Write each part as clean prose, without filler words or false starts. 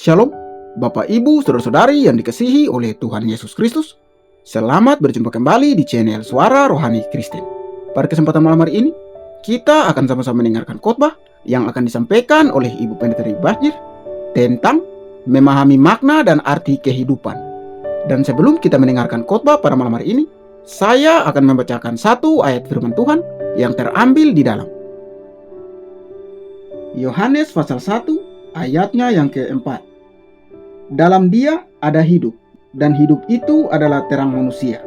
Shalom, Bapak Ibu, Saudara-saudari yang dikasihi oleh Tuhan Yesus Kristus. Selamat berjumpa kembali di channel Suara Rohani Kristen. Pada kesempatan malam hari ini, kita akan sama-sama mendengarkan khotbah yang akan disampaikan oleh Ibu Pendeta Bashir tentang memahami makna dan arti kehidupan. Dan sebelum kita mendengarkan khotbah pada malam hari ini, saya akan membacakan satu ayat firman Tuhan yang terambil di dalam Yohanes pasal 1 ayatnya yang keempat. Dalam Dia ada hidup, dan hidup itu adalah terang manusia.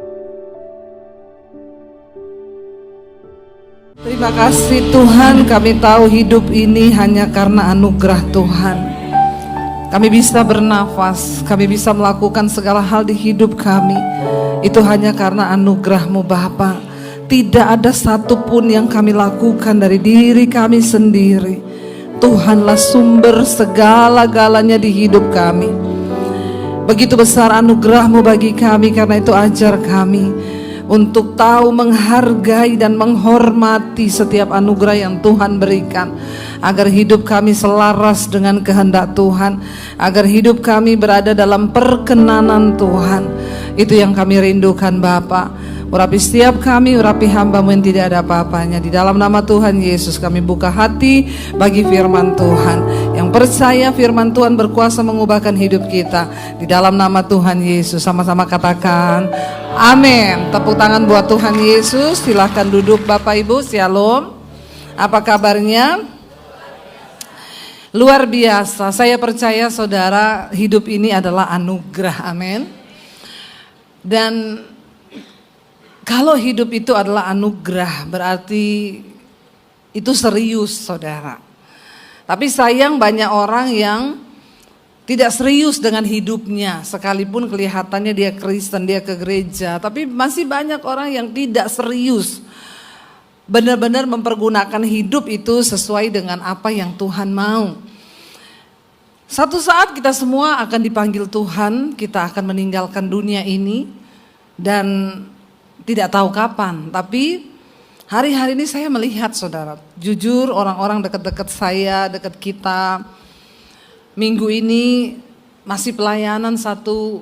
Terima kasih Tuhan, kami tahu hidup ini hanya karena anugerah Tuhan. Kami bisa bernafas, kami bisa melakukan segala hal di hidup kami. Itu hanya karena anugerah-Mu Bapa. Tidak ada satupun yang kami lakukan dari diri kami sendiri. Tuhanlah sumber segala-galanya di hidup kami. Begitu besar anugerah-Mu bagi kami, karena itu ajar kami untuk tahu menghargai dan menghormati setiap anugerah yang Tuhan berikan, agar hidup kami selaras dengan kehendak Tuhan, agar hidup kami berada dalam perkenanan Tuhan. Itu yang kami rindukan Bapa. Urapi setiap kami, urapi hamba-Mu yang tidak ada apa-apanya. Di dalam nama Tuhan Yesus kami buka hati bagi firman Tuhan. Yang percaya firman Tuhan berkuasa mengubahkan hidup kita. Di dalam nama Tuhan Yesus sama-sama katakan amin. Tepuk tangan buat Tuhan Yesus. Silahkan duduk Bapak Ibu. Shalom. Apa kabarnya? Luar biasa. Saya percaya saudara, hidup ini adalah anugerah. Amin. Dan kalau hidup itu adalah anugerah, berarti itu serius saudara. Tapi sayang banyak orang yang tidak serius dengan hidupnya. Sekalipun kelihatannya dia Kristen, dia ke gereja. Tapi masih banyak orang yang tidak serius. Benar-benar mempergunakan hidup itu sesuai dengan apa yang Tuhan mau. Satu saat kita semua akan dipanggil Tuhan, kita akan meninggalkan dunia ini. Dan tidak tahu kapan, tapi hari-hari ini saya melihat saudara, jujur orang-orang dekat-dekat saya, dekat kita, minggu ini masih pelayanan satu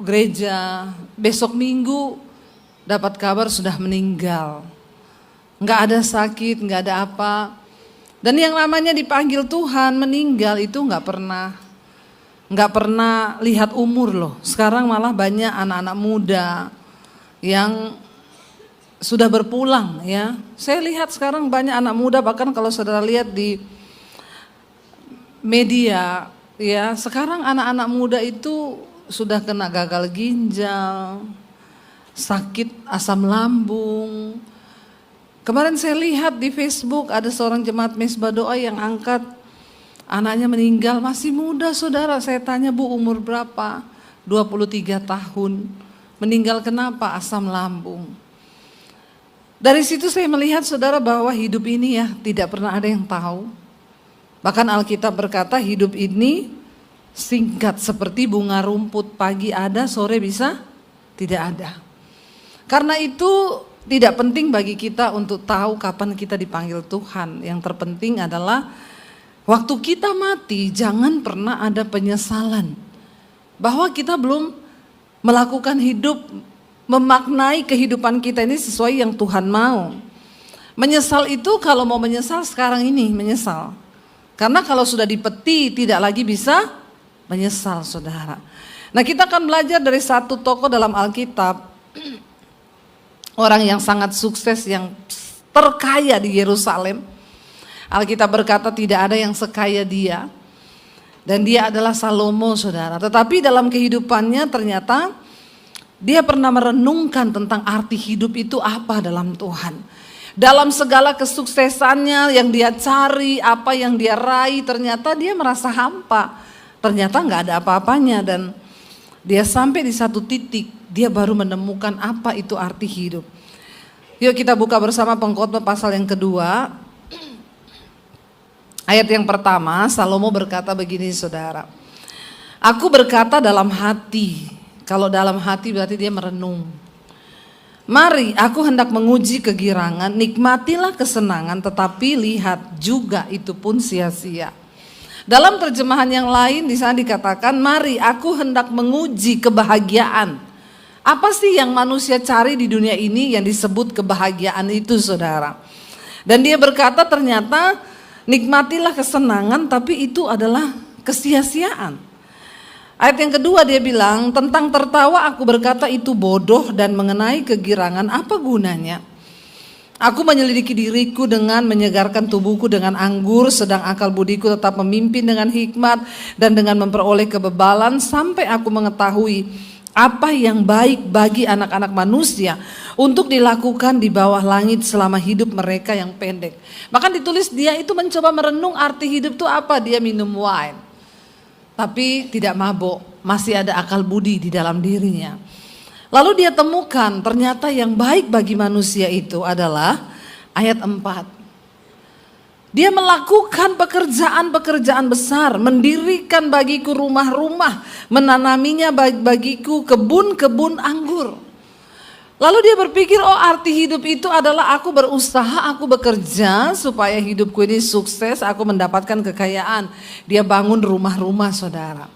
gereja, besok minggu dapat kabar sudah meninggal, nggak ada sakit, nggak ada apa, dan yang namanya dipanggil Tuhan meninggal itu nggak pernah lihat umur loh. Sekarang malah banyak anak-anak muda yang sudah berpulang ya. Saya lihat sekarang banyak anak muda, bahkan kalau saudara lihat di media ya, sekarang anak-anak muda itu sudah kena gagal ginjal, sakit asam lambung. Kemarin saya lihat di Facebook ada seorang jemaat Mesbah Doa yang angkat anaknya meninggal, masih muda saudara. Saya tanya, Bu umur berapa? 23 tahun. Meninggal kenapa? Asam lambung. Dari situ saya melihat saudara bahwa hidup ini ya tidak pernah ada yang tahu. Bahkan Alkitab berkata hidup ini singkat seperti bunga rumput, pagi ada, sore bisa tidak ada. Karena itu tidak penting bagi kita untuk tahu kapan kita dipanggil Tuhan. Yang terpenting adalah waktu kita mati jangan pernah ada penyesalan bahwa kita belum melakukan hidup, memaknai kehidupan kita ini sesuai yang Tuhan mau. Menyesal itu kalau mau menyesal sekarang ini menyesal. Karena kalau sudah di peti tidak lagi bisa menyesal saudara. Nah kita akan belajar dari satu tokoh dalam Alkitab. Orang yang sangat sukses, yang terkaya di Yerusalem. Alkitab berkata tidak ada yang sekaya dia. Dan dia adalah Salomo saudara. Tetapi dalam kehidupannya ternyata dia pernah merenungkan tentang arti hidup itu apa dalam Tuhan. Dalam segala kesuksesannya yang dia cari, apa yang dia raih, ternyata dia merasa hampa. Ternyata gak ada apa-apanya dan dia sampai di satu titik dia baru menemukan apa itu arti hidup. Yuk kita buka bersama Pengkhotbah pasal yang kedua. Ayat yang pertama, Salomo berkata begini saudara. Aku berkata dalam hati. Kalau dalam hati berarti dia merenung. Mari aku hendak menguji kegirangan, nikmatilah kesenangan, tetapi lihat juga itu pun sia-sia. Dalam terjemahan yang lain di sana dikatakan, mari aku hendak menguji kebahagiaan. Apa sih yang manusia cari di dunia ini yang disebut kebahagiaan itu, saudara? Dan dia berkata ternyata nikmatilah kesenangan, tapi itu adalah kesia-siaan. Ayat yang kedua dia bilang, tentang tertawa aku berkata itu bodoh, dan mengenai kegirangan apa gunanya? Aku menyelidiki diriku dengan menyegarkan tubuhku dengan anggur, sedang akal budiku tetap memimpin dengan hikmat dan dengan memperoleh kebebalan, sampai aku mengetahui apa yang baik bagi anak-anak manusia untuk dilakukan di bawah langit selama hidup mereka yang pendek. Bahkan ditulis dia itu mencoba merenung arti hidup itu apa. Dia minum wine, tapi tidak mabuk, masih ada akal budi di dalam dirinya. Lalu dia temukan ternyata yang baik bagi manusia itu adalah ayat 4. Dia melakukan pekerjaan-pekerjaan besar, mendirikan bagiku rumah-rumah, menanaminya bagiku kebun-kebun anggur. Lalu dia berpikir, oh arti hidup itu adalah aku berusaha, aku bekerja supaya hidupku ini sukses, aku mendapatkan kekayaan. Dia bangun rumah-rumah, saudara.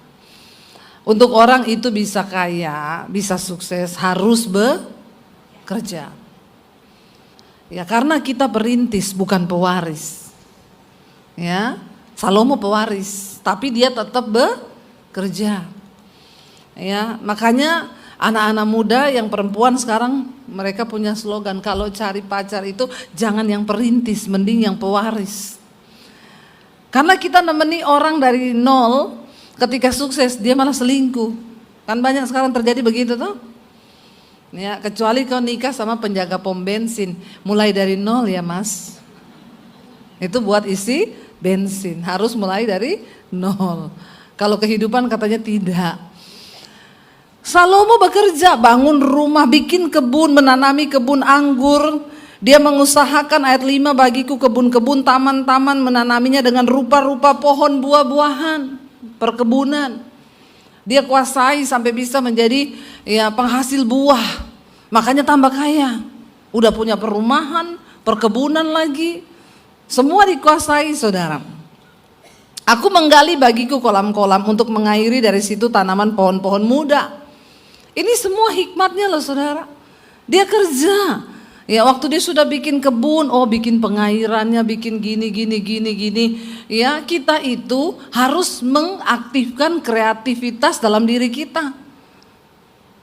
Untuk orang itu bisa kaya, bisa sukses, harus bekerja. Ya, karena kita perintis bukan pewaris. Ya, Salomo pewaris, tapi dia tetap bekerja. Ya, makanya anak-anak muda yang perempuan sekarang mereka punya slogan, kalau cari pacar itu jangan yang perintis, mending yang pewaris. Karena kita nemeni orang dari nol. Ketika sukses dia malah selingkuh. Kan banyak sekarang terjadi begitu tuh. Ya, kecuali kau nikah sama penjaga pom bensin, mulai dari nol ya mas. Itu buat isi bensin, harus mulai dari nol. Kalau kehidupan katanya tidak. Salomo bekerja, bangun rumah, bikin kebun, menanami kebun anggur. Dia mengusahakan ayat 5, bagiku kebun-kebun, taman-taman, menanaminya dengan rupa-rupa pohon buah-buahan. Perkebunan, dia kuasai sampai bisa menjadi ya penghasil buah, makanya tambah kaya. Udah punya perumahan, perkebunan lagi, semua dikuasai, saudara. Aku menggali bagiku kolam-kolam untuk mengairi dari situ tanaman pohon-pohon muda. Ini semua hikmatnya loh, saudara. Dia kerja. Ya, waktu dia sudah bikin kebun, oh bikin pengairannya, bikin gini. Ya, kita itu harus mengaktifkan kreativitas dalam diri kita.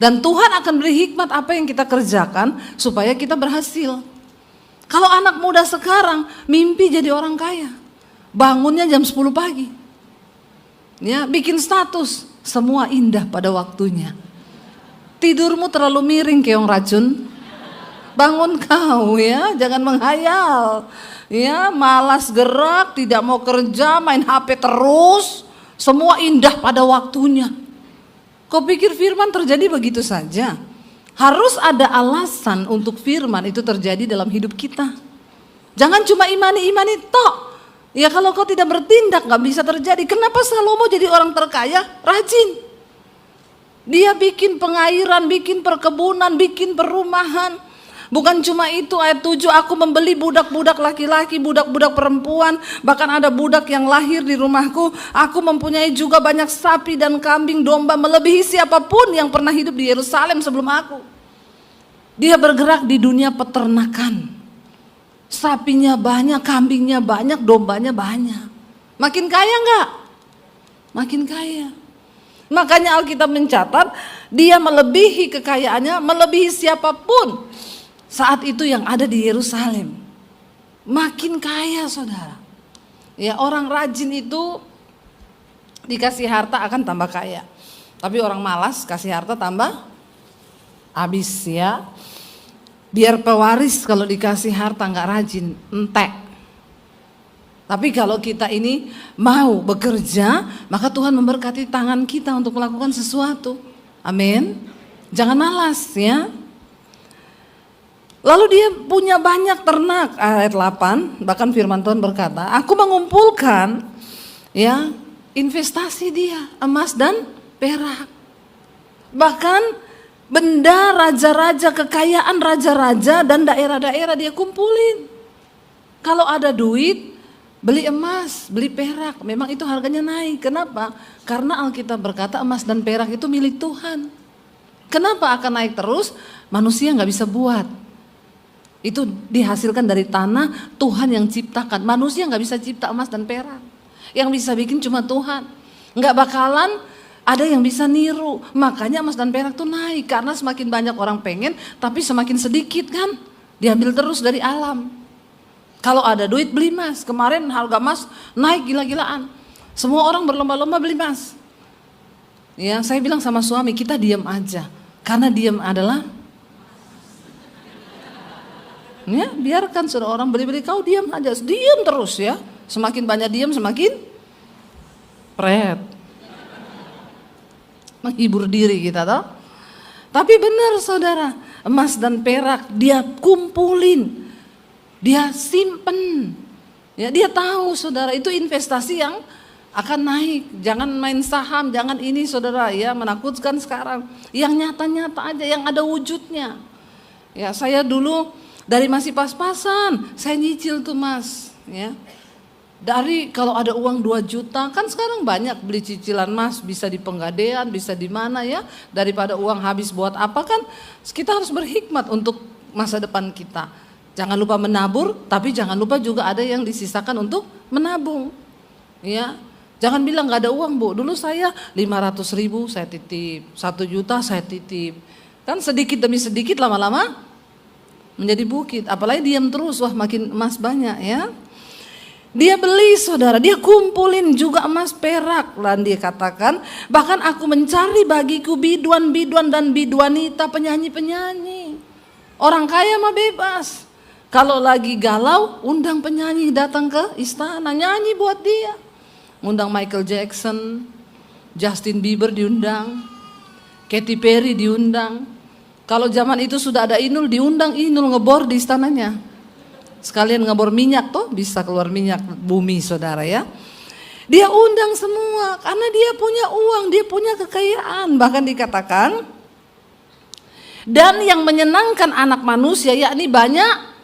Dan Tuhan akan beri hikmat apa yang kita kerjakan supaya kita berhasil. Kalau anak muda sekarang mimpi jadi orang kaya, bangunnya jam 10 pagi. Ya, bikin status, semua indah pada waktunya. Tidurmu terlalu miring kayak orang racun. Bangun kau ya, jangan menghayal. Ya, malas gerak, tidak mau kerja, main HP terus. Semua indah pada waktunya. Kau pikir firman terjadi begitu saja? Harus ada alasan untuk firman itu terjadi dalam hidup kita. Jangan cuma imani-imani tok. Ya kalau kau tidak bertindak gak bisa terjadi. Kenapa Salomo jadi orang terkaya? Rajin. Dia bikin pengairan, bikin perkebunan, bikin perumahan. Bukan cuma itu, ayat 7, aku membeli budak-budak laki-laki, budak-budak perempuan, bahkan ada budak yang lahir di rumahku. Aku mempunyai juga banyak sapi dan kambing, domba, melebihi siapapun yang pernah hidup di Yerusalem sebelum aku. Dia bergerak di dunia peternakan. Sapinya banyak, kambingnya banyak, dombanya banyak. Makin kaya enggak? Makin kaya. Makanya Alkitab mencatat, dia melebihi kekayaannya, melebihi siapapun saat itu yang ada di Yerusalem. Makin kaya, saudara. Ya, orang rajin itu dikasih harta akan tambah kaya. Tapi orang malas kasih harta tambah habis ya. Biar pewaris kalau dikasih harta nggak rajin, entek. Tapi kalau kita ini mau bekerja, maka Tuhan memberkati tangan kita untuk melakukan sesuatu. Amin. Jangan malas ya. Lalu dia punya banyak ternak, ayat 8, bahkan firman Tuhan berkata, aku mengumpulkan ya investasi dia, emas dan perak. Bahkan benda raja-raja, kekayaan raja-raja dan daerah-daerah dia kumpulin. Kalau ada duit, beli emas, beli perak, memang itu harganya naik. Kenapa? Karena Alkitab berkata emas dan perak itu milik Tuhan. Kenapa akan naik terus? Manusia nggak bisa buat. Itu dihasilkan dari tanah, Tuhan yang ciptakan. Manusia nggak bisa cipta emas dan perak. Yang bisa bikin cuma Tuhan. Nggak bakalan ada yang bisa niru. Makanya emas dan perak tuh naik. Karena semakin banyak orang pengen, tapi semakin sedikit kan. Diambil terus dari alam. Kalau ada duit beli emas. Kemarin harga emas naik gila-gilaan. Semua orang berlomba-lomba beli emas. Ya, saya bilang sama suami, kita diam aja. Karena diam adalah, ya biarkan sudah orang beli-beli, kau diam aja. Diam terus ya. Semakin banyak diam semakin pret. Menghibur diri kita toh. Tapi benar saudara, emas dan perak dia kumpulin, dia simpen. Ya, dia tahu saudara itu investasi yang akan naik. Jangan main saham, jangan ini saudara ya, menakutkan sekarang. Yang nyata-nyata aja, yang ada wujudnya. Ya, saya dulu dari masih pas-pasan, saya nyicil tuh mas. Ya. Dari kalau ada uang 2 juta, kan sekarang banyak beli cicilan mas, bisa di Penggadean, bisa di mana ya. Daripada uang habis buat apa kan, kita harus berhikmat untuk masa depan kita. Jangan lupa menabur, tapi jangan lupa juga ada yang disisakan untuk menabung. Ya, jangan bilang gak ada uang bu, dulu saya 500.000 saya titip, 1 juta saya titip. Kan sedikit demi sedikit lama-lama menjadi bukit, apalagi diam terus, wah makin emas banyak ya. Dia beli saudara, dia kumpulin juga emas perak. Dan dia katakan, bahkan aku mencari bagiku biduan-biduan dan biduanita, penyanyi-penyanyi. Orang kaya mah bebas. Kalau lagi galau, undang penyanyi datang ke istana, nyanyi buat dia. Undang Michael Jackson, Justin Bieber diundang, Katy Perry diundang. Kalau zaman itu sudah ada Inul, diundang Inul ngebor di istananya. Sekalian ngebor minyak tuh, bisa keluar minyak bumi saudara ya. Dia undang semua karena dia punya uang, dia punya kekayaan. Bahkan dikatakan, dan yang menyenangkan anak manusia yakni banyak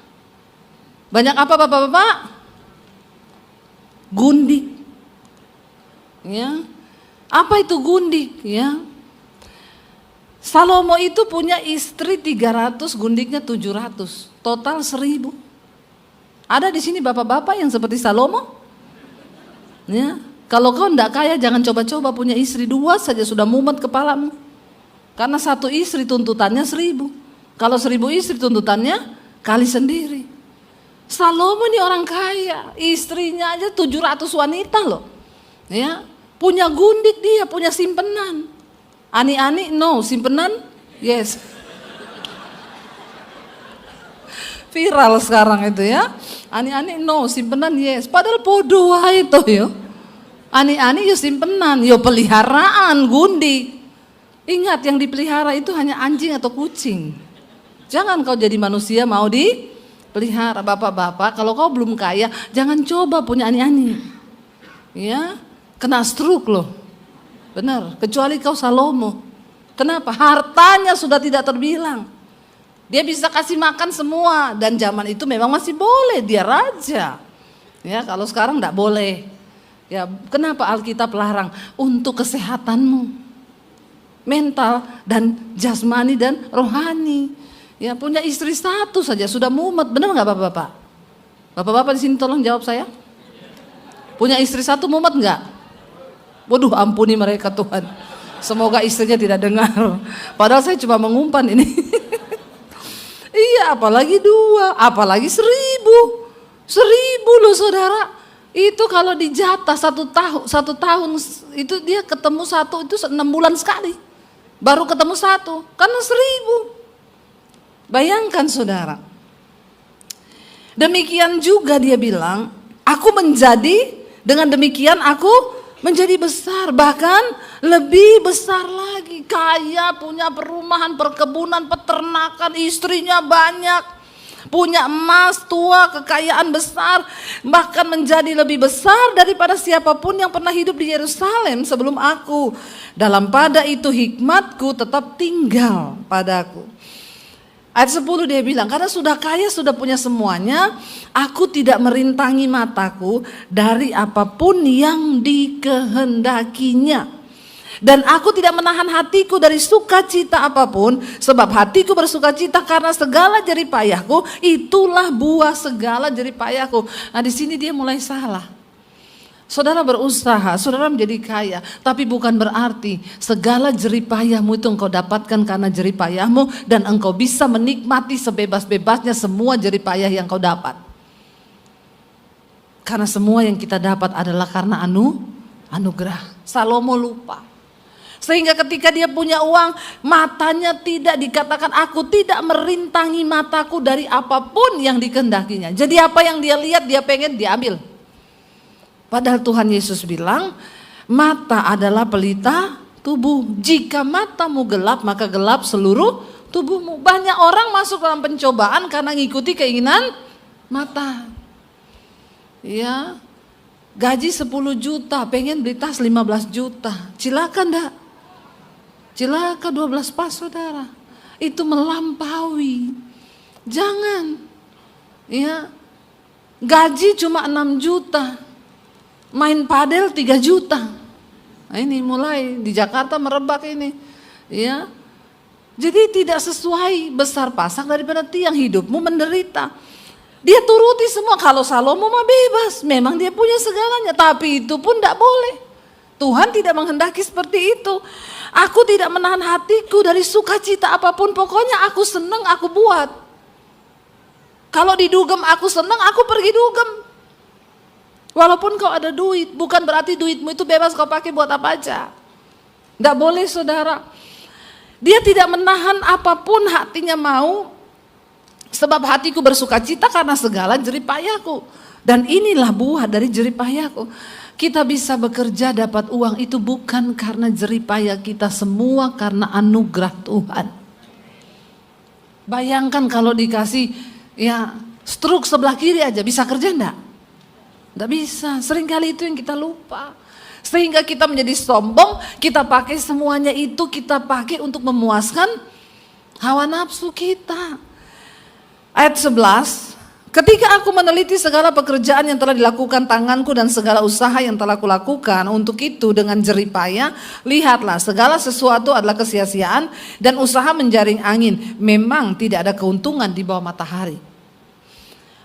apa bapak-bapak? Gundik. Ya. Apa itu gundik ya? Salomo itu punya istri 300, gundiknya 700, total 1000. Ada di sini bapak-bapak yang seperti Salomo? Ya, kalau kau enggak kaya jangan coba-coba punya istri 2 saja sudah mumet kepalamu. Karena 1 istri tuntutannya 1000. Kalau 1000 istri tuntutannya kali sendiri. Salomo ini orang kaya, istrinya aja 700 wanita loh. Ya, punya gundik dia, punya simpenan. Ani-ani no, simpenan yes. Viral sekarang itu ya. Ani-ani no, simpenan yes. Padahal bodoh itu yo. Ani-ani yo simpenan, yo peliharaan, gundik. Ingat yang dipelihara itu hanya anjing atau kucing. Jangan kau jadi manusia mau dipelihara. Bapak-bapak, kalau kau belum kaya, jangan coba punya ani-ani. Ya, kena stroke loh. Benar, kecuali kau Salomo. Kenapa? Hartanya sudah tidak terbilang. Dia bisa kasih makan semua dan zaman itu memang masih boleh, dia raja. Ya, kalau sekarang enggak boleh. Ya, kenapa Alkitab larang? Untuk kesehatanmu. Mental dan jasmani dan rohani. Ya, punya istri 1 saja sudah mumet, benar enggak Bapak-bapak? Bapak-bapak di sini tolong jawab saya. Punya istri 1 mumet enggak? Waduh, ampuni mereka Tuhan. Semoga istrinya tidak dengar. Padahal saya cuma mengumpan ini. Iya, apalagi 2, apalagi 1000 loh saudara. Itu kalau dijatah 1 tahun itu dia ketemu 1 itu 6 bulan sekali. Baru ketemu 1, karena 1000. Bayangkan saudara. Demikian juga dia bilang, dengan demikian aku menjadi besar, bahkan lebih besar lagi, kaya, punya perumahan, perkebunan, peternakan, istrinya banyak, punya emas tua, kekayaan besar, bahkan menjadi lebih besar daripada siapapun yang pernah hidup di Yerusalem sebelum aku. Dalam pada itu hikmatku tetap tinggal padaku. Ayat 10 dia bilang, karena sudah kaya, sudah punya semuanya, aku tidak merintangi mataku dari apapun yang dikehendakinya. Dan aku tidak menahan hatiku dari sukacita apapun, sebab hatiku bersukacita karena segala jerih payahku, itulah buah segala jerih payahku. Nah di sini dia mulai salah. Saudara berusaha, saudara menjadi kaya, tapi bukan berarti segala jerih payahmu itu engkau dapatkan karena jerih payahmu, dan engkau bisa menikmati sebebas-bebasnya semua jerih payah yang kau dapat. Karena semua yang kita dapat adalah karena anugerah. Salomo lupa. Sehingga ketika dia punya uang, matanya tidak dikatakan, aku tidak merintangi mataku dari apapun yang dikehendakinya. Jadi apa yang dia lihat, dia pengen diambil. Padahal Tuhan Yesus bilang, mata adalah pelita tubuh. Jika matamu gelap, maka gelap seluruh tubuhmu. Banyak orang masuk dalam pencobaan karena ngikuti keinginan mata. Ya, gaji 10 juta, pengen beli tas 15 juta. Cilaka enggak? Cilaka 12 pas saudara. Itu melampaui. Jangan. Ya. Gaji cuma 6 juta. Main padel 3 juta. Nah, ini mulai di Jakarta merebak ini. Ya. Jadi tidak sesuai besar pasak daripada tiang, hidupmu menderita. Dia turuti semua. Kalau Salomo mah bebas. Memang dia punya segalanya. Tapi itu pun tidak boleh. Tuhan tidak menghendaki seperti itu. Aku tidak menahan hatiku dari sukacita apapun. Pokoknya aku senang, aku buat. Kalau didugem aku senang, aku pergi dugem. Walaupun kau ada duit, bukan berarti duitmu itu bebas kau pakai buat apa aja. Tidak boleh saudara. Dia tidak menahan apapun hatinya mau. Sebab hatiku bersukacita karena segala jerih payahku. Dan inilah buah dari jerih payahku. Kita bisa bekerja dapat uang itu bukan karena jerih payah kita, semua karena anugerah Tuhan. Bayangkan kalau dikasih ya stroke sebelah kiri aja, bisa kerja enggak? Enggak bisa, seringkali itu yang kita lupa. Sehingga kita menjadi sombong, kita pakai semuanya itu, kita pakai untuk memuaskan hawa nafsu kita. Ayat 11, ketika aku meneliti segala pekerjaan yang telah dilakukan tanganku dan segala usaha yang telah kulakukan untuk itu dengan jerih payah, lihatlah segala sesuatu adalah kesia-siaan dan usaha menjaring angin. Memang tidak ada keuntungan di bawah matahari.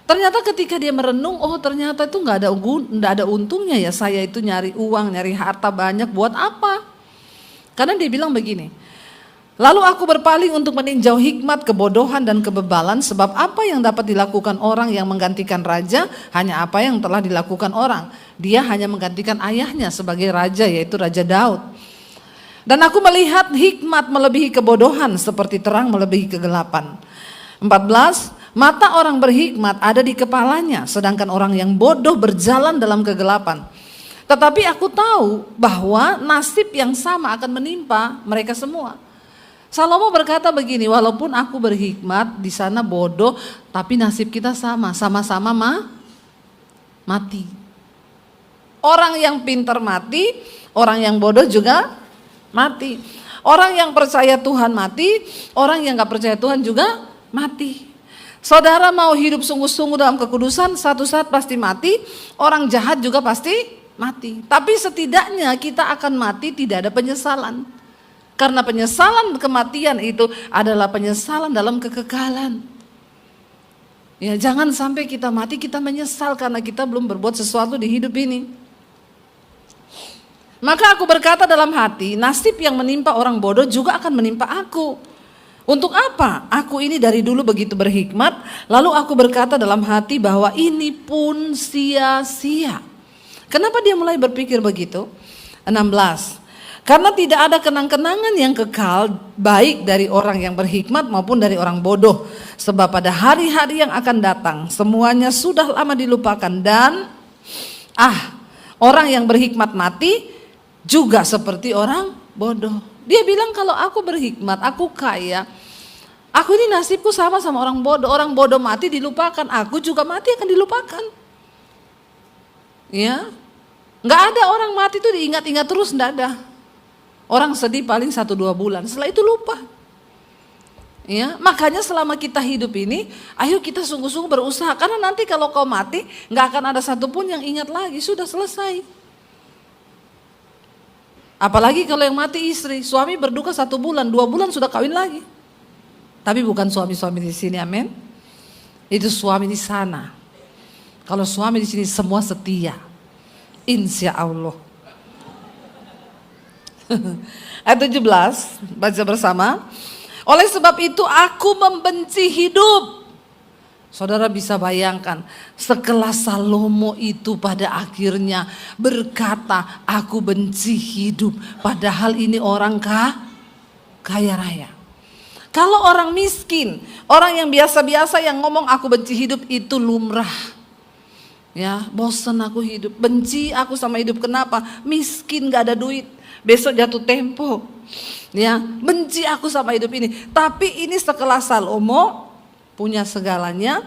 Ternyata ketika dia merenung, oh ternyata itu nggak ada untungnya ya, saya itu nyari uang, nyari harta banyak buat apa? Karena dia bilang begini, lalu aku berpaling untuk meninjau hikmat, kebodohan dan kebebalan, sebab apa yang dapat dilakukan orang yang menggantikan raja, hanya apa yang telah dilakukan orang. Dia hanya menggantikan ayahnya sebagai raja, yaitu Raja Daud. Dan aku melihat hikmat melebihi kebodohan, seperti terang melebihi kegelapan. 14, mata orang berhikmat ada di kepalanya, sedangkan orang yang bodoh berjalan dalam kegelapan. Tetapi aku tahu bahwa nasib yang sama akan menimpa mereka semua. Salomo berkata begini, walaupun aku berhikmat, di sana bodoh, tapi nasib kita sama-sama mati. Orang yang pintar mati, orang yang bodoh juga mati. Orang yang percaya Tuhan mati, orang yang gak percaya Tuhan juga mati. Saudara mau hidup sungguh-sungguh dalam kekudusan, satu saat pasti mati. Orang jahat juga pasti mati. Tapi setidaknya kita akan mati tidak ada penyesalan. Karena penyesalan kematian itu adalah penyesalan dalam kekekalan. Ya, jangan sampai kita mati kita menyesal karena kita belum berbuat sesuatu di hidup ini. Maka aku berkata dalam hati, nasib yang menimpa orang bodoh juga akan menimpa aku. Untuk apa? Aku ini dari dulu begitu berhikmat, lalu aku berkata dalam hati bahwa ini pun sia-sia. Kenapa dia mulai berpikir begitu? 16. Karena tidak ada kenang-kenangan yang kekal, baik dari orang yang berhikmat maupun dari orang bodoh. Sebab pada hari-hari yang akan datang, semuanya sudah lama dilupakan dan orang yang berhikmat mati juga seperti orang bodoh. Dia bilang kalau aku berhikmat, aku kaya, aku ini nasibku sama orang bodoh. Orang bodoh mati dilupakan, aku juga mati akan dilupakan. Ya, nggak ada orang mati itu diingat-ingat terus, nggak ada. Orang sedih paling 1-2 bulan, setelah itu lupa. Ya, makanya selama kita hidup ini, ayo kita sungguh-sungguh berusaha. Karena nanti kalau kau mati, nggak akan ada satupun yang ingat lagi, sudah selesai. Apalagi kalau yang mati istri, suami berduka 1 bulan, 2 bulan sudah kawin lagi. Tapi bukan suami-suami di sini, amin. Itu suami di sana. Kalau suami di sini semua setia, insya Allah. Ayat 17, baca bersama. Oleh sebab itu aku membenci hidup. Saudara bisa bayangkan, sekelas Salomo itu pada akhirnya berkata, aku benci hidup. Padahal ini orang kaya raya. Kalau orang miskin, orang yang biasa-biasa yang ngomong aku benci hidup itu lumrah. Ya, bosan aku hidup, benci aku sama hidup. Kenapa? Miskin, gak ada duit, besok jatuh tempo. Ya, benci aku sama hidup ini. Tapi ini sekelas Salomo, punya segalanya,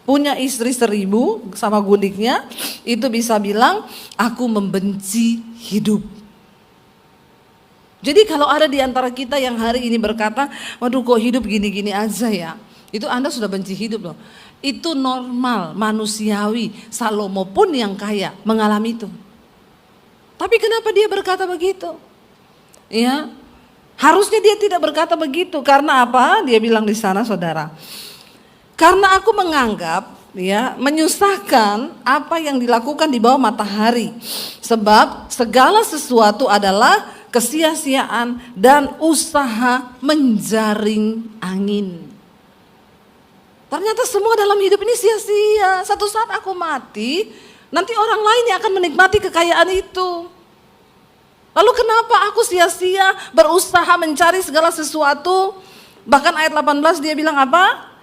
punya istri 1000 sama gundiknya, itu bisa bilang aku membenci hidup. Jadi kalau ada di antara kita yang hari ini berkata, waduh kok hidup gini-gini aja ya, itu Anda sudah benci hidup loh. Itu normal, manusiawi. Salomo pun yang kaya mengalami itu. Tapi kenapa dia berkata begitu? Ya, harusnya dia tidak berkata begitu. Karena apa? Dia bilang di sana, saudara. Karena aku menganggap, ya, menyusahkan apa yang dilakukan di bawah matahari. Sebab segala sesuatu adalah kesia-siaan dan usaha menjaring angin. Ternyata semua dalam hidup ini sia-sia. Satu saat aku mati, nanti orang lain yang akan menikmati kekayaan itu. Lalu kenapa aku sia-sia berusaha mencari segala sesuatu? Bahkan ayat 18 dia bilang apa?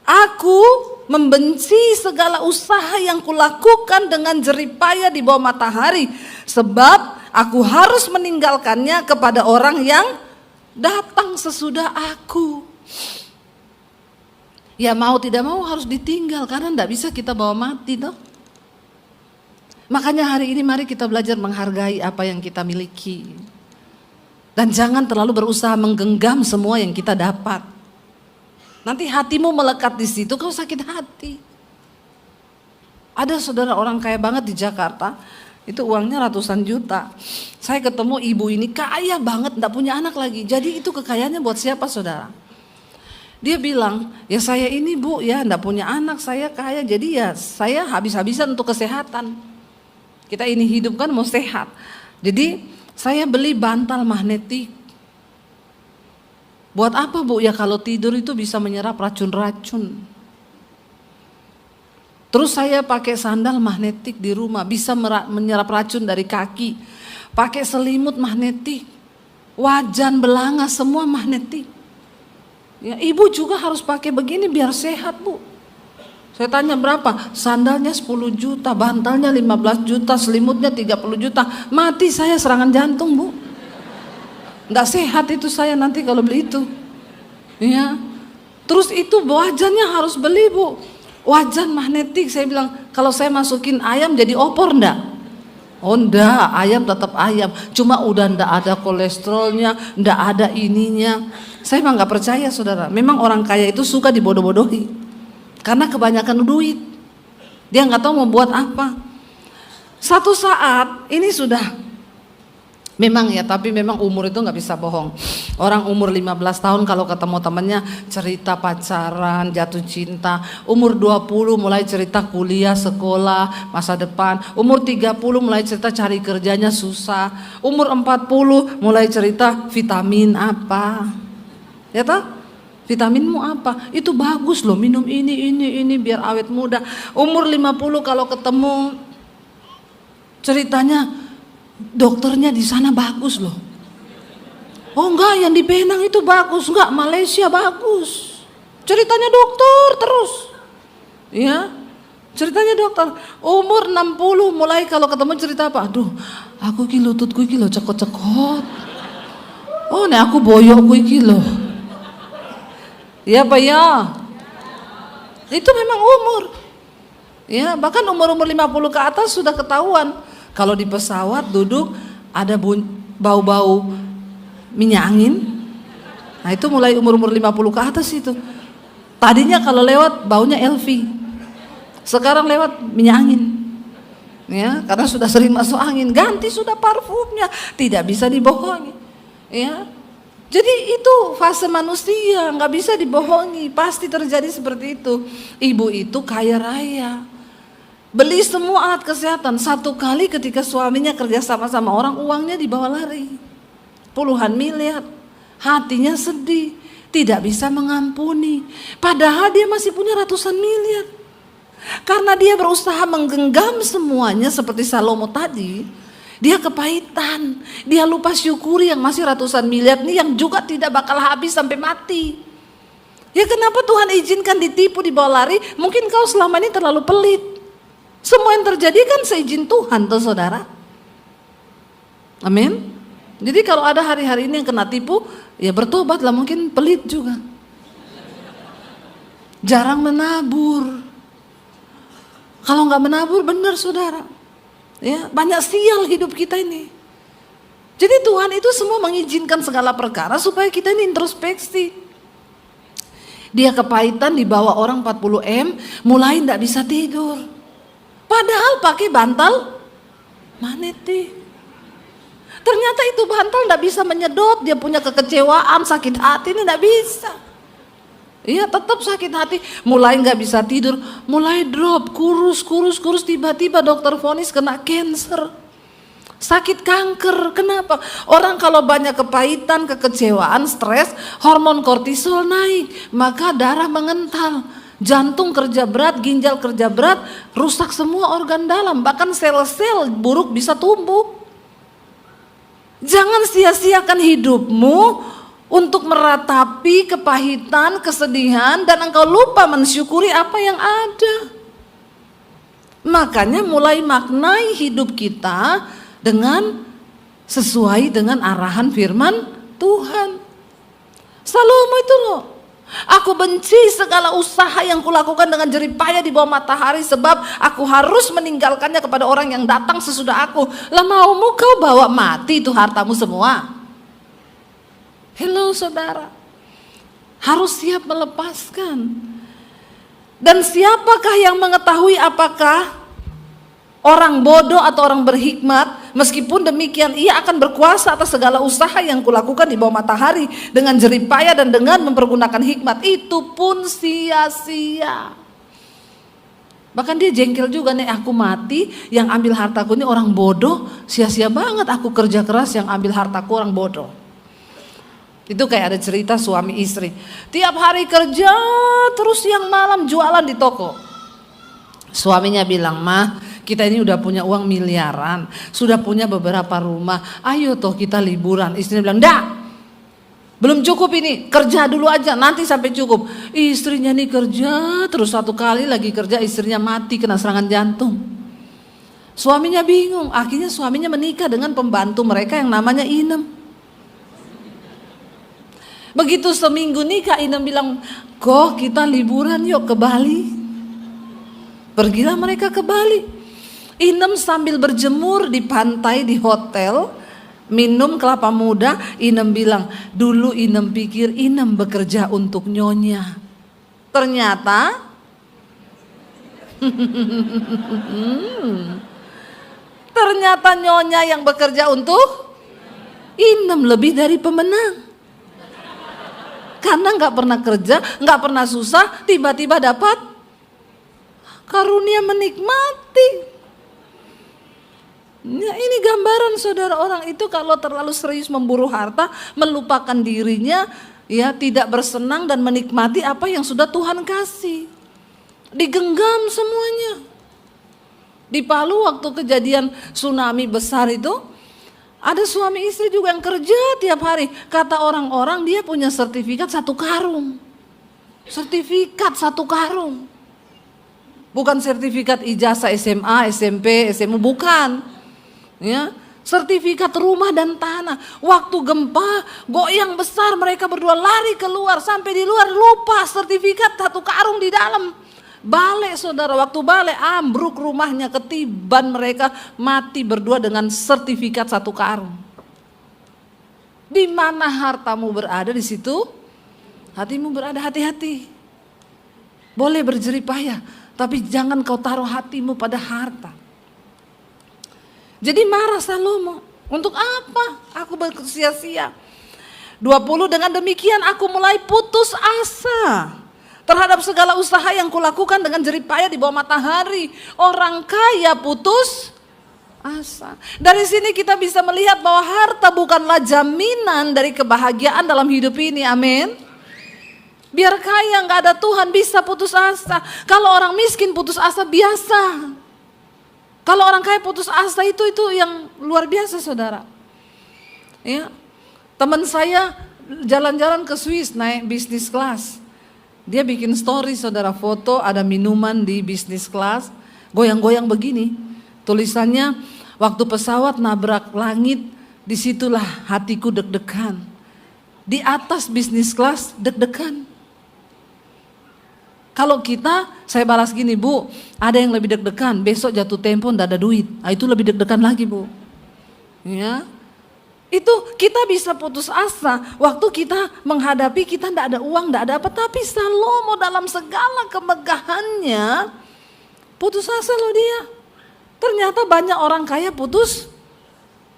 Aku membenci segala usaha yang kulakukan dengan jeripaya di bawah matahari. Sebab aku harus meninggalkannya kepada orang yang datang sesudah aku. Ya mau tidak mau harus ditinggal karena tidak bisa kita bawa mati toh. Makanya hari ini mari kita belajar menghargai apa yang kita miliki. Dan jangan terlalu berusaha menggenggam semua yang kita dapat. Nanti hatimu melekat di situ, kau sakit hati. Ada saudara orang kaya banget di Jakarta, itu uangnya ratusan juta. Saya ketemu ibu ini kaya banget, tidak punya anak lagi. Jadi itu kekayaannya buat siapa saudara? Dia bilang, ya saya ini bu ya tidak punya anak, saya kaya. Jadi ya saya habis-habisan untuk kesehatan. Kita ini hidup kan mau sehat. Jadi saya beli bantal magnetik. Buat apa bu? Ya kalau tidur itu bisa menyerap racun-racun. Terus saya pakai sandal magnetik di rumah, bisa menyerap racun dari kaki. Pakai selimut magnetik, wajan, belanga, semua magnetik. Ya, ibu juga harus pakai begini biar sehat bu. Saya tanya berapa? Sandalnya 10 juta, bantalnya 15 juta, selimutnya 30 juta. Mati saya serangan jantung bu. Nggak sehat itu saya nanti kalau beli itu. Ya. Terus itu wajannya harus beli bu. Wajan magnetik, saya bilang kalau saya masukin ayam jadi opor enggak? Oh enggak, ayam tetap ayam. Cuma udah enggak ada kolesterolnya, enggak ada ininya. Saya memang nggak percaya saudara. Memang orang kaya itu suka dibodoh-bodohi. Karena kebanyakan duit. Dia nggak tahu mau buat apa. Satu saat ini sudah memang ya, tapi memang umur itu nggak bisa bohong. Orang umur 15 tahun kalau ketemu temannya cerita pacaran, jatuh cinta. Umur 20 mulai cerita kuliah, sekolah, masa depan. Umur 30 mulai cerita cari kerjanya susah. Umur 40 mulai cerita vitamin apa. Ya toh? Vitaminmu apa? Itu bagus loh, minum ini biar awet muda. Umur 50 kalau ketemu ceritanya dokternya di sana bagus loh. Oh enggak, yang di Penang itu bagus, enggak, Malaysia bagus. Ceritanya dokter terus. Ya. Ceritanya dokter. Umur 60 mulai kalau ketemu cerita apa? Aduh, aku ki lututku ki lho cekot-cekot. Oh, nek aku boyokku iki lho. Ya Pak ya. Itu memang umur. Ya, bahkan umur-umur 50 ke atas sudah ketahuan. Kalau di pesawat duduk ada bau-bau minyak angin. Nah itu mulai umur-umur 50 ke atas itu. Tadinya kalau lewat baunya LV, sekarang lewat minyak angin. Ya, karena sudah sering masuk angin, ganti sudah parfumnya, tidak bisa dibohongi. Ya, jadi itu fase manusia, nggak bisa dibohongi, pasti terjadi seperti itu. Ibu itu kaya raya, beli semua alat kesehatan. Satu kali ketika suaminya kerja sama orang, uangnya dibawa lari, puluhan miliar. Hatinya sedih, tidak bisa mengampuni, padahal dia masih punya ratusan miliar. Karena dia berusaha menggenggam semuanya seperti Salomo tadi, dia kepahitan, dia lupa syukuri yang masih ratusan miliar ini yang juga tidak bakal habis sampai mati. Ya kenapa Tuhan izinkan ditipu, dibawa lari? Mungkin kau selama ini terlalu pelit. Semua yang terjadi kan seizin Tuhan tuh saudara. Amin. Jadi kalau ada hari-hari ini yang kena tipu, ya bertobatlah, mungkin pelit juga. Jarang menabur. Kalau nggak menabur benar saudara, ya banyak sial hidup kita ini. Jadi Tuhan itu semua mengizinkan segala perkara supaya kita ini introspeksi. Dia kepahitan dibawa orang 40M, mulai nggak bisa tidur. Padahal pakai bantal magnetik. Ternyata itu bantal nggak bisa menyedot, dia punya kekecewaan, sakit hati ini nggak bisa. Iya tetap sakit hati, mulai nggak bisa tidur, mulai drop, kurus, tiba-tiba dokter vonis kena cancer, sakit kanker. Kenapa? Orang kalau banyak kepahitan, kekecewaan, stres, hormon kortisol naik, maka darah mengental, jantung kerja berat, ginjal kerja berat, rusak semua organ dalam, bahkan sel-sel buruk bisa tumbuh. Jangan sia-siakan hidupmu untuk meratapi kepahitan, kesedihan, dan engkau lupa mensyukuri apa yang ada. Makanya mulai maknai hidup kita dengan sesuai dengan arahan firman Tuhan. Salomo itu loh, aku benci segala usaha yang kulakukan dengan jerih payah di bawah matahari, sebab aku harus meninggalkannya kepada orang yang datang sesudah aku. Lah maumu kau bawa mati itu hartamu semua? Hello saudara, harus siap melepaskan. Dan siapakah yang mengetahui apakah orang bodoh atau orang berhikmat? Meskipun demikian ia akan berkuasa atas segala usaha yang kulakukan di bawah matahari dengan jerih payah dan dengan mempergunakan hikmat, itu pun sia-sia. Bahkan dia jengkel juga nih, aku mati yang ambil hartaku ini orang bodoh, sia-sia banget aku kerja keras yang ambil hartaku orang bodoh. Itu kayak ada cerita suami istri, tiap hari kerja terus siang malam jualan di toko. Suaminya bilang, mah kita ini udah punya uang miliaran, sudah punya beberapa rumah, ayo toh kita liburan. Istrinya bilang, enggak, belum cukup ini, kerja dulu aja nanti sampai cukup. Istrinya nih kerja terus, satu kali lagi kerja istrinya mati kena serangan jantung. Suaminya bingung, akhirnya suaminya menikah dengan pembantu mereka yang namanya Inem. Begitu seminggu nikah, Inem bilang, kok kita liburan yuk ke Bali. Pergilah mereka ke Bali. Inem sambil berjemur di pantai di hotel, minum kelapa muda. Inem bilang, dulu Inem pikir Inem bekerja untuk nyonya. Ternyata ternyata nyonya yang bekerja untuk Inem, lebih dari pemenang. Karena nggak pernah kerja, nggak pernah susah, tiba-tiba dapat karunia menikmati. Ya, ini gambaran saudara, orang itu kalau terlalu serius memburu harta, melupakan dirinya, ya tidak bersenang dan menikmati apa yang sudah Tuhan kasih. Digenggam semuanya. Di Palu waktu kejadian tsunami besar itu, ada suami istri juga yang kerja tiap hari. Kata orang-orang dia punya sertifikat 1 karung. Sertifikat 1 karung. Bukan sertifikat ijazah SMA, SMP, SMU, bukan. Ya, sertifikat rumah dan tanah. Waktu gempa, goyang besar, mereka berdua lari keluar, sampai di luar lupa sertifikat 1 karung di dalam. Balik saudara, waktu balik ambruk rumahnya, ketiban mereka mati berdua dengan sertifikat 1 karung. Di mana hartamu berada, di situ hatimu berada. Hati-hati. Boleh berjerih payah, tapi jangan kau taruh hatimu pada harta. Jadi marah Salomo, untuk apa aku bersia-sia? 20, dengan demikian aku mulai putus asa terhadap segala usaha yang kulakukan dengan jerih payah di bawah matahari. Orang kaya putus asa. Dari sini kita bisa melihat bahwa harta bukanlah jaminan dari kebahagiaan dalam hidup ini. Amin. Biar kaya nggak ada Tuhan bisa putus asa. Kalau orang miskin putus asa biasa. Kalau orang kaya putus asa itu yang luar biasa, saudara. Ya, teman saya jalan-jalan ke Swiss naik bisnis kelas. Dia bikin story, saudara, foto ada minuman di bisnis kelas, goyang-goyang begini. Tulisannya, waktu pesawat nabrak langit, disitulah hatiku deg-degan. Di atas bisnis kelas deg-degan. Kalau kita, saya balas gini, Bu, ada yang lebih deg-degan, besok jatuh tempo nggak ada duit. Nah, itu lebih deg-degan lagi, Bu. Ya, itu kita bisa putus asa waktu kita menghadapi kita nggak ada uang, nggak ada apa. Tapi Salomo dalam segala kemegahannya putus asa loh dia. Ternyata banyak orang kaya putus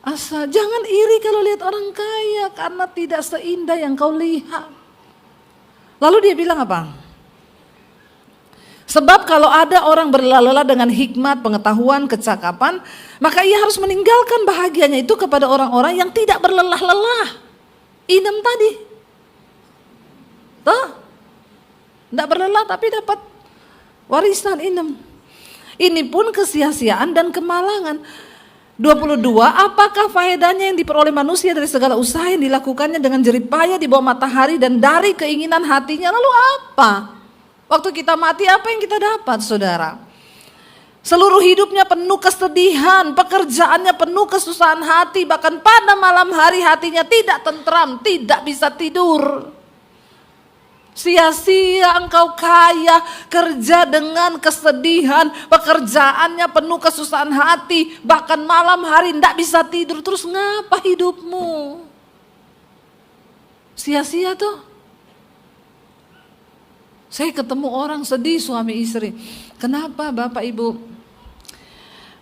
asa. Jangan iri kalau lihat orang kaya karena tidak seindah yang kau lihat. Lalu dia bilang apa? Sebab kalau ada orang berlelah-lelah dengan hikmat, pengetahuan, kecakapan, maka ia harus meninggalkan bahagianya itu kepada orang-orang yang tidak berlelah-lelah. Inem tadi. Tuh. Tidak berlelah tapi dapat warisan inem. Ini pun kesia-siaan dan kemalangan. 22, apakah faedahnya yang diperoleh manusia dari segala usaha yang dilakukannya dengan jerih payah di bawah matahari dan dari keinginan hatinya? Lalu apa? Waktu kita mati apa yang kita dapat, saudara? Seluruh hidupnya penuh kesedihan, pekerjaannya penuh kesusahan hati, bahkan pada malam hari hatinya tidak tentram, tidak bisa tidur. Sia-sia engkau kaya, kerja dengan kesedihan, pekerjaannya penuh kesusahan hati, bahkan malam hari tidak bisa tidur. Terus ngapa hidupmu? Sia-sia tuh. Saya ketemu orang sedih suami istri. Kenapa Bapak Ibu?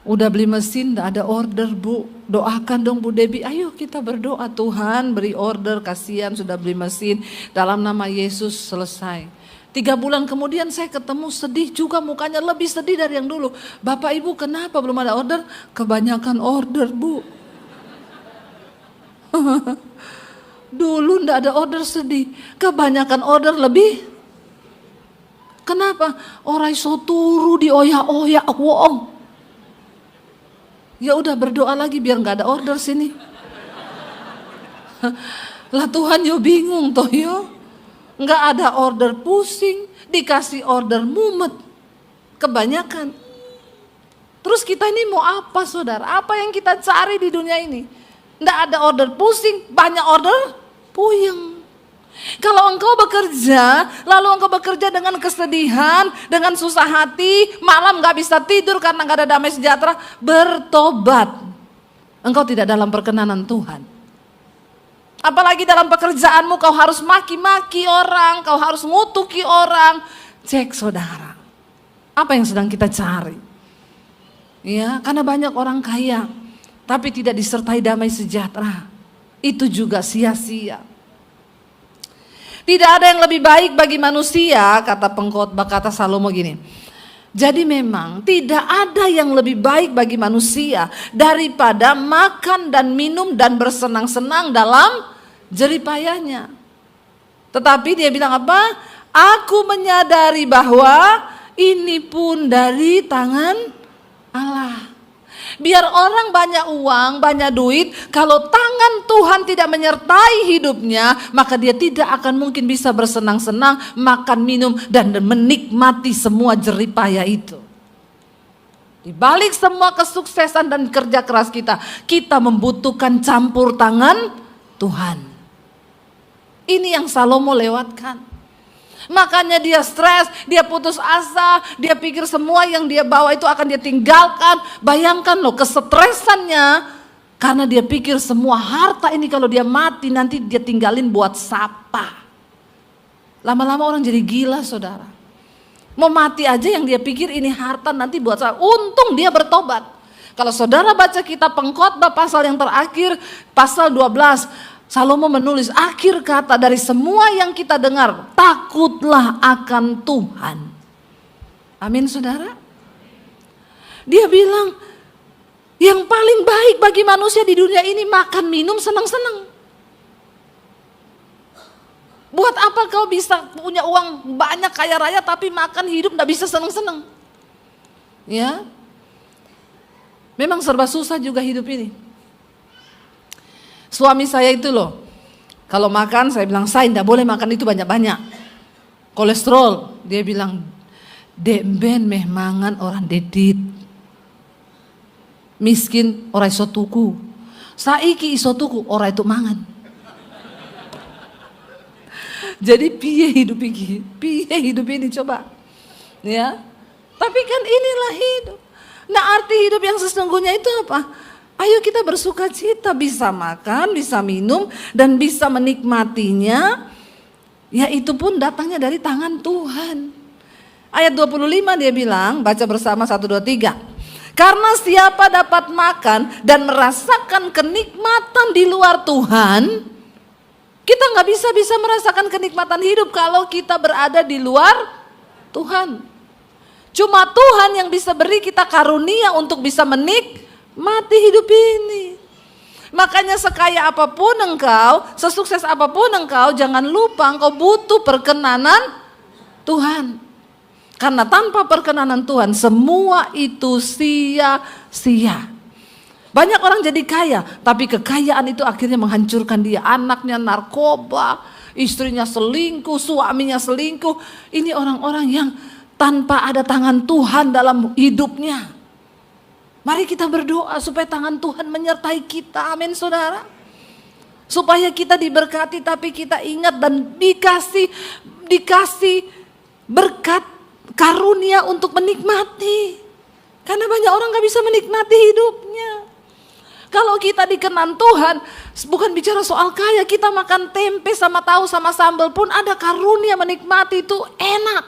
Udah beli mesin, gak ada order Bu. Doakan dong Bu Debbie. Ayo kita berdoa, Tuhan beri order, kasihan sudah beli mesin. Dalam nama Yesus selesai. 3 bulan kemudian saya ketemu sedih juga, mukanya lebih sedih dari yang dulu. Bapak Ibu kenapa belum ada order? Kebanyakan order Bu. Dulu gak ada order sedih. Kebanyakan order lebih. Kenapa? Orang iso turu di oya-oya wong. Ya udah berdoa lagi biar nggak ada order sini. Lah Tuhan yo bingung toh yo. Nggak ada order pusing, dikasih order mumet. Kebanyakan. Terus kita ini mau apa saudara? Apa yang kita cari di dunia ini? Nggak ada order pusing, banyak order puyeng. Kalau engkau bekerja, lalu engkau bekerja dengan kesedihan, dengan susah hati, malam gak bisa tidur karena gak ada damai sejahtera, bertobat. Engkau tidak dalam perkenanan Tuhan. Apalagi dalam pekerjaanmu kau harus maki-maki orang, kau harus ngutuki orang. Cek saudara, apa yang sedang kita cari? Ya, karena banyak orang kaya, tapi tidak disertai damai sejahtera. Itu juga sia-sia. Tidak ada yang lebih baik bagi manusia, kata pengkhotbah, kata Salomo gini. Jadi memang tidak ada yang lebih baik bagi manusia daripada makan dan minum dan bersenang-senang dalam jerih payahnya. Tetapi dia bilang apa? Aku menyadari bahwa ini pun dari tangan Allah. Biar orang banyak uang, banyak duit, kalau tangan Tuhan tidak menyertai hidupnya, maka dia tidak akan mungkin bisa bersenang-senang, makan, minum, dan menikmati semua jerih payah itu. Di balik semua kesuksesan dan kerja keras kita, kita membutuhkan campur tangan Tuhan. Ini yang Salomo lewatkan. Makanya dia stres, dia putus asa, dia pikir semua yang dia bawa itu akan dia tinggalkan. Bayangkan loh kesetresannya Karena dia pikir semua harta ini kalau dia mati nanti dia tinggalin buat siapa. Lama-lama orang jadi gila, saudara. Mau mati aja yang dia pikir ini harta nanti buat siapa. Untung dia bertobat. Kalau saudara baca kitab Pengkhotbah pasal yang terakhir, pasal 12, Salomo menulis akhir kata dari semua yang kita dengar, takutlah akan Tuhan. Amin, saudara. Dia bilang, yang paling baik bagi manusia di dunia ini makan, minum, senang-senang. Buat apa kau bisa punya uang banyak, kaya raya, tapi makan, hidup, gak bisa senang-senang. Ya, memang serba susah juga hidup ini. Suami saya itu loh, kalau makan saya bilang, saya gak boleh makan itu banyak-banyak. Kolesterol, dia bilang, dek ben meh mangan orang dedit. Miskin orang iso tuku. Saiki iso tuku orang itu mangan. Jadi piye hidup ini? Piye hidup ini coba. Ya. Tapi kan inilah hidup. Nah, arti hidup yang sesungguhnya itu apa? Ayo kita bersuka cita, bisa makan, bisa minum, dan bisa menikmatinya. Ya itu pun datangnya dari tangan Tuhan. Ayat 25 dia bilang, baca bersama 1, 2, 3. Karena siapa dapat makan dan merasakan kenikmatan di luar Tuhan, kita gak bisa merasakan kenikmatan hidup kalau kita berada di luar Tuhan. Cuma Tuhan yang bisa beri kita karunia untuk bisa menikmati hidup ini. Makanya sekaya apapun engkau, sesukses apapun engkau, jangan lupa engkau butuh perkenanan Tuhan. Karena tanpa perkenanan Tuhan semua itu sia-sia. Banyak orang jadi kaya, tapi kekayaan itu akhirnya menghancurkan dia. Anaknya narkoba, istrinya selingkuh, suaminya selingkuh. Ini orang-orang yang tanpa ada tangan Tuhan dalam hidupnya. Mari kita berdoa supaya tangan Tuhan menyertai kita. Amin, saudara. Supaya kita diberkati, tapi kita ingat dan dikasih berkat, karunia untuk menikmati. Karena banyak orang gak bisa menikmati hidupnya. Kalau kita dikenan Tuhan, bukan bicara soal kaya, kita makan tempe sama tahu sama sambal pun ada karunia menikmati, itu enak.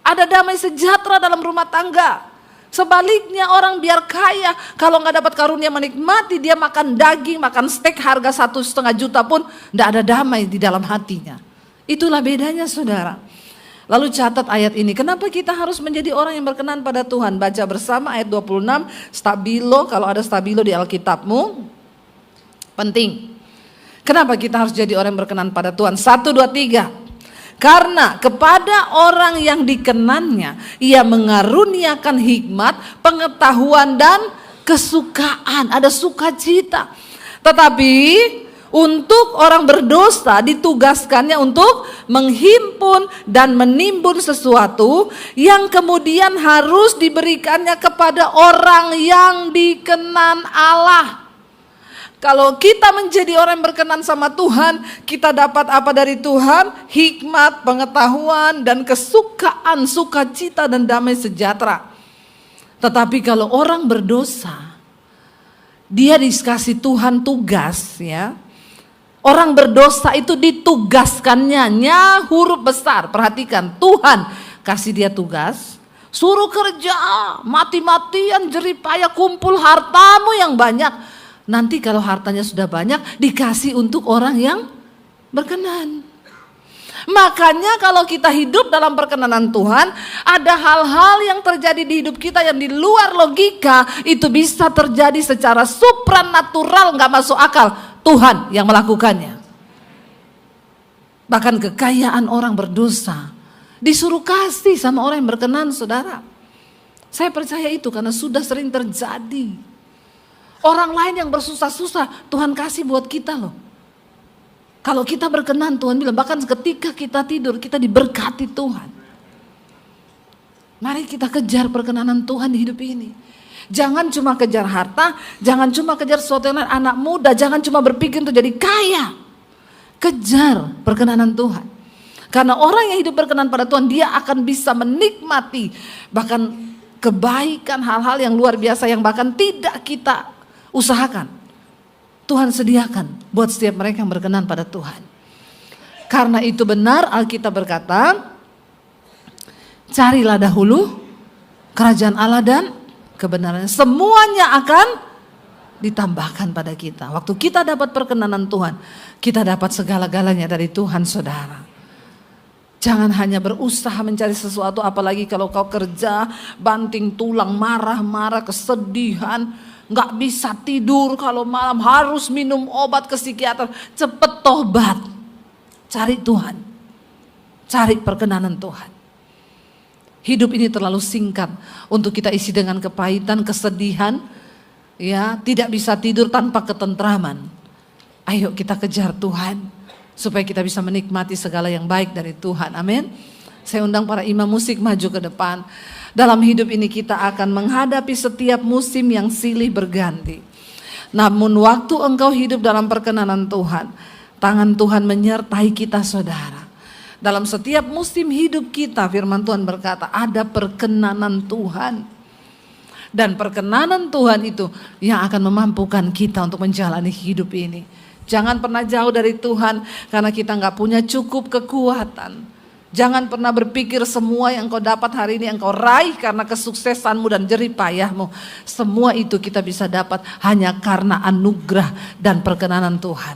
Ada damai sejahtera dalam rumah tangga. Sebaliknya orang biar kaya, kalau gak dapat karunia menikmati, dia makan daging, makan steak harga 1,5 juta pun gak ada damai di dalam hatinya. Itulah bedanya, saudara. Lalu catat ayat ini, kenapa kita harus menjadi orang yang berkenan pada Tuhan? Baca bersama ayat 26, stabilo, kalau ada stabilo di Alkitabmu, penting. Kenapa kita harus jadi orang yang berkenan pada Tuhan? 1, 2, 3. Karena kepada orang yang dikenannya, ia mengaruniakan hikmat, pengetahuan dan kesukaan, ada sukacita. Tetapi untuk orang berdosa ditugaskannya untuk menghimpun dan menimbun sesuatu yang kemudian harus diberikannya kepada orang yang dikenan Allah. Kalau kita menjadi orang yang berkenan sama Tuhan, kita dapat apa dari Tuhan? Hikmat, pengetahuan, dan kesukaan, sukacita dan damai sejahtera. Tetapi kalau orang berdosa, dia dikasih Tuhan tugas, ya. Orang berdosa itu ditugaskannya, huruf besar, perhatikan, Tuhan kasih dia tugas, suruh kerja, mati-matian, jeripaya, kumpul hartamu yang banyak. Nanti kalau hartanya sudah banyak, dikasih untuk orang yang berkenan. Makanya kalau kita hidup dalam perkenanan Tuhan, ada hal-hal yang terjadi di hidup kita yang di luar logika, itu bisa terjadi secara supranatural, gak masuk akal. Tuhan yang melakukannya. Bahkan kekayaan orang berdosa disuruh kasih sama orang yang berkenan, saudara. Saya percaya itu karena sudah sering terjadi. Orang lain yang bersusah-susah, Tuhan kasih buat kita loh. Kalau kita berkenan, Tuhan bilang, bahkan ketika kita tidur, kita diberkati Tuhan. Mari kita kejar perkenanan Tuhan di hidup ini. Jangan cuma kejar harta, jangan cuma kejar sesuatu yang lain, anak muda, jangan cuma berpikir untuk jadi kaya. Kejar perkenanan Tuhan. Karena orang yang hidup berkenan pada Tuhan, dia akan bisa menikmati bahkan kebaikan, hal-hal yang luar biasa yang bahkan tidak kita Usahakan, Tuhan sediakan buat setiap mereka yang berkenan pada Tuhan. Karena itu benar Alkitab berkata, carilah dahulu kerajaan Allah dan kebenarannya. Semuanya akan ditambahkan pada kita. Waktu kita dapat perkenanan Tuhan, kita dapat segala-galanya dari Tuhan, saudara. Jangan hanya berusaha mencari sesuatu, apalagi kalau kau kerja, banting tulang, marah-marah, kesedihan, gak bisa tidur kalau malam, harus minum obat ke psikiater. Cepet tobat, cari Tuhan, cari perkenanan Tuhan. Hidup ini terlalu singkat untuk kita isi dengan kepahitan, kesedihan, ya, tidak bisa tidur tanpa ketentraman. Ayo kita kejar Tuhan, supaya kita bisa menikmati segala yang baik dari Tuhan. Amin. Saya undang para imam musik maju ke depan. Dalam hidup ini kita akan menghadapi setiap musim yang silih berganti. Namun waktu engkau hidup dalam perkenanan Tuhan, tangan Tuhan menyertai kita, saudara. Dalam setiap musim hidup kita, firman Tuhan berkata ada perkenanan Tuhan. Dan perkenanan Tuhan itu yang akan memampukan kita untuk menjalani hidup ini. Jangan pernah jauh dari Tuhan karena kita gak punya cukup kekuatan. Jangan pernah berpikir semua yang kau dapat hari ini yang kau raih karena kesuksesanmu dan jerih payahmu. Semua itu kita bisa dapat hanya karena anugerah dan perkenanan Tuhan.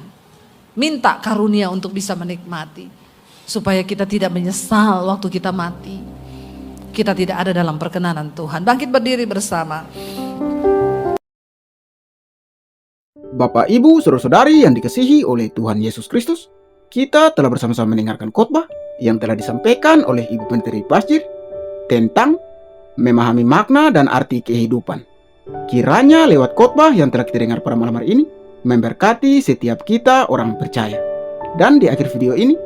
Minta karunia untuk bisa menikmati. Supaya kita tidak menyesal waktu kita mati. Kita tidak ada dalam perkenanan Tuhan. Bangkit berdiri bersama. Bapak, Ibu, saudara-saudari yang dikasihi oleh Tuhan Yesus Kristus, kita telah bersama-sama mendengarkan khotbah yang telah disampaikan oleh Ibu Menteri Basjir tentang memahami makna dan arti kehidupan. Kiranya lewat khotbah yang telah kita dengar pada malam hari ini memberkati setiap kita orang percaya. Dan di akhir video ini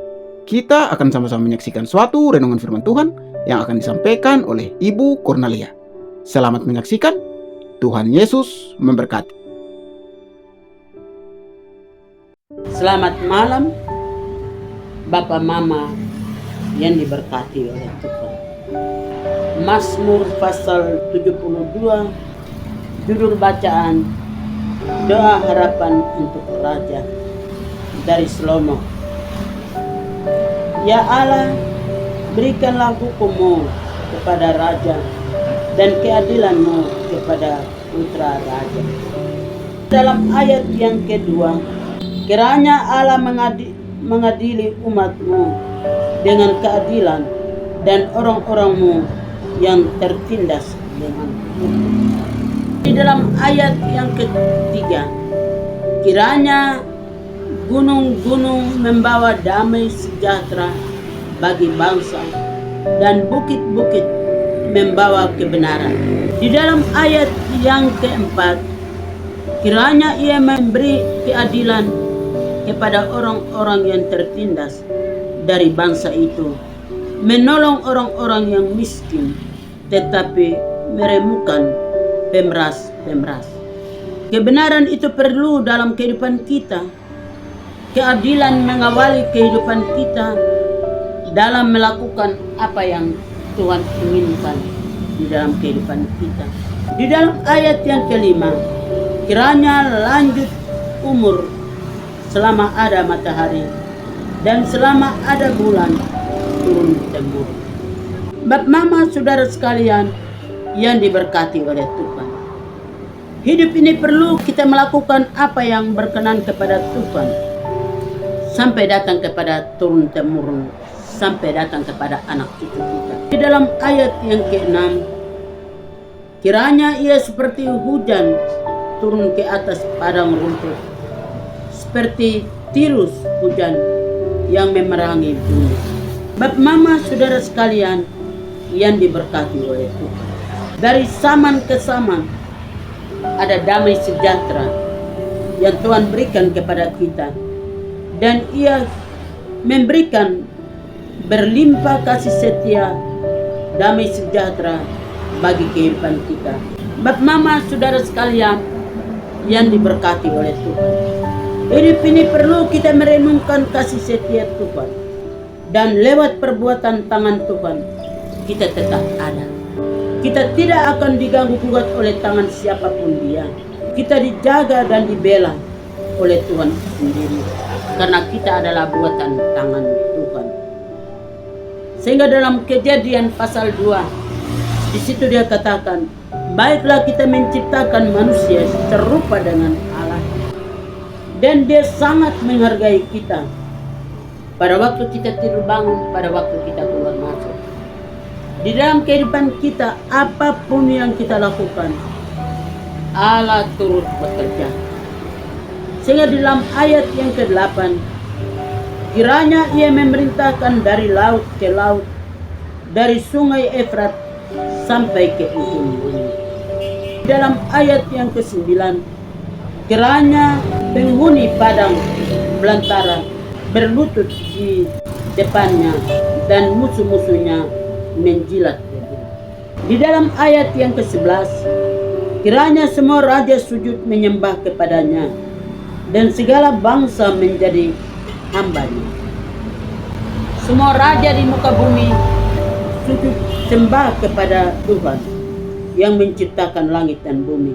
kita akan sama-sama menyaksikan suatu renungan firman Tuhan yang akan disampaikan oleh Ibu Cornelia. Selamat menyaksikan. Tuhan Yesus memberkati. Selamat malam Bapak Mama yang diberkati oleh Tuhan. Mazmur pasal 72, judul bacaan doa harapan untuk Raja, dari Salomo. Ya Allah, berikanlah hukum-Mu kepada Raja dan keadilan-Mu kepada putra Raja. Dalam ayat yang kedua, kiranya Allah mengadili umat-Mu dengan keadilan dan orang-orang-Mu yang tertindas dengan hukum. Di dalam ayat yang ketiga, kiranya gunung-gunung membawa damai sejahtera bagi bangsa dan bukit-bukit membawa kebenaran. Di dalam ayat yang keempat, kiranya Ia memberi keadilan kepada orang-orang yang tertindas dari bangsa itu, menolong orang-orang yang miskin, tetapi meremukkan pemeras-pemeras. Kebenaran itu perlu dalam kehidupan kita. Keadilan mengawali kehidupan kita dalam melakukan apa yang Tuhan inginkan di dalam kehidupan kita. Di dalam ayat yang kelima, kiranya lanjut umur selama ada matahari dan selama ada bulan turun temurun. Bapak, Mama, saudara sekalian yang diberkati oleh Tuhan, hidup ini perlu kita melakukan apa yang berkenan kepada Tuhan, sampai datang kepada turun temurun, sampai datang kepada anak cucu kita. Di dalam ayat yang ke-6, kiranya Ia seperti hujan turun ke atas padang rumput, seperti tirus hujan yang memerangi bumi. Bapak, Mama, saudara sekalian yang diberkati oleh Tuhan, dari zaman ke zaman ada damai sejahtera yang Tuhan berikan kepada kita. Dan Ia memberikan berlimpah kasih setia, damai sejahtera bagi kehidupan kita. Bapak, Mama, saudara sekalian yang diberkati oleh Tuhan, hidup ini perlu kita merenungkan kasih setia Tuhan. Dan lewat perbuatan tangan Tuhan, kita tetap ada. Kita tidak akan diganggu gugat oleh tangan siapapun dia. kita dijaga dan dibela oleh Tuhan sendiri, karena kita adalah buatan tangan Tuhan. Sehingga dalam Kejadian pasal 2, di situ dia katakan, baiklah kita menciptakan manusia serupa dengan Allah. Dan dia sangat menghargai kita. Pada waktu kita tidur bangun, pada waktu kita keluar masuk. Di dalam kehidupan kita, apapun yang kita lakukan, Allah turut bekerja. Sehingga di dalam ayat yang ke-8, kiranya ia memerintahkan dari laut ke laut, dari sungai Efrat sampai ke ujung bumi. Dalam ayat yang ke-9, kiranya penghuni padang belantara berlutut di depannya dan musuh-musuhnya menjilat. Di dalam ayat yang ke-11, kiranya semua raja sujud menyembah kepadanya dan segala bangsa menjadi hambanya. Semua raja di muka bumi sujud sembah kepada Tuhan yang menciptakan langit dan bumi,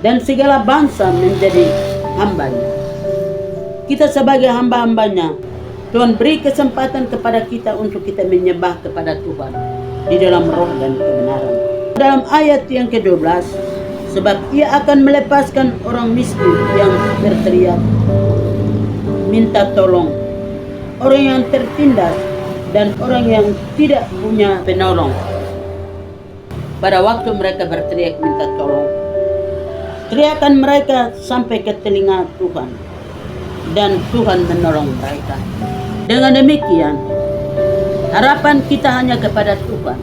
dan segala bangsa menjadi hambanya. Kita sebagai hamba-hambanya, Tuhan beri kesempatan kepada kita untuk kita menyembah kepada Tuhan di dalam roh dan kebenaran. Dalam ayat yang ke-12, sebab ia akan melepaskan orang miskin yang berteriak minta tolong, orang yang tertindas dan orang yang tidak punya penolong. Pada waktu mereka berteriak minta tolong, teriakan mereka sampai ke telinga Tuhan, dan Tuhan menolong mereka. Dengan demikian, harapan kita hanya kepada Tuhan,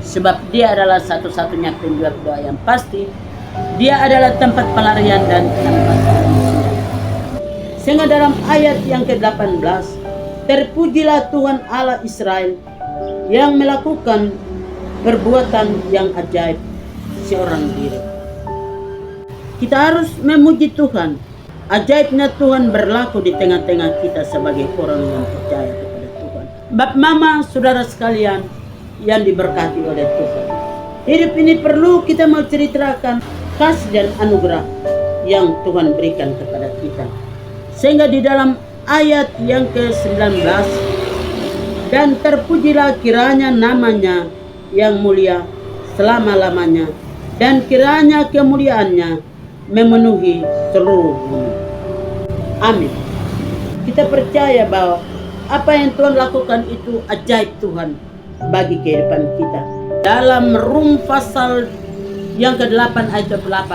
sebab Dia adalah satu-satunya penjawab doa yang pasti. Dia adalah tempat pelarian dan tempat pengungsian. Sehingga dalam ayat yang ke-18, terpujilah Tuhan Allah Israel yang melakukan perbuatan yang ajaib seorang diri. Kita harus memuji Tuhan. Ajaibnya Tuhan berlaku di tengah-tengah kita sebagai orang yang percaya kepada Tuhan. Bapak, mama, saudara sekalian yang diberkati oleh Tuhan, hidup ini perlu kita menceritakan kasih dan anugerah yang Tuhan berikan kepada kita. Sehingga di dalam ayat yang ke-19, dan terpujilah kiranya namanya yang mulia selama-lamanya, dan kiranya kemuliaannya memenuhi seluruh bumi. Amin. Kita percaya bahwa apa yang Tuhan lakukan itu ajaib Tuhan bagi kehidupan kita. Dalam Rum pasal yang ke-8 ayat ke-8,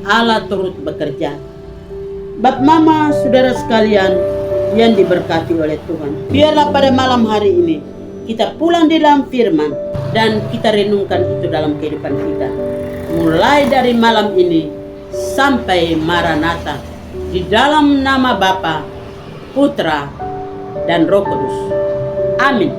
Allah turut bekerja. Bapak, mama, saudara sekalian yang diberkati oleh Tuhan, biarlah pada malam hari ini kita pulang di dalam firman dan kita renungkan itu dalam kehidupan kita, mulai dari malam ini sampai Maranatha, di dalam nama Bapa, Putra, dan Roh Kudus. Amin.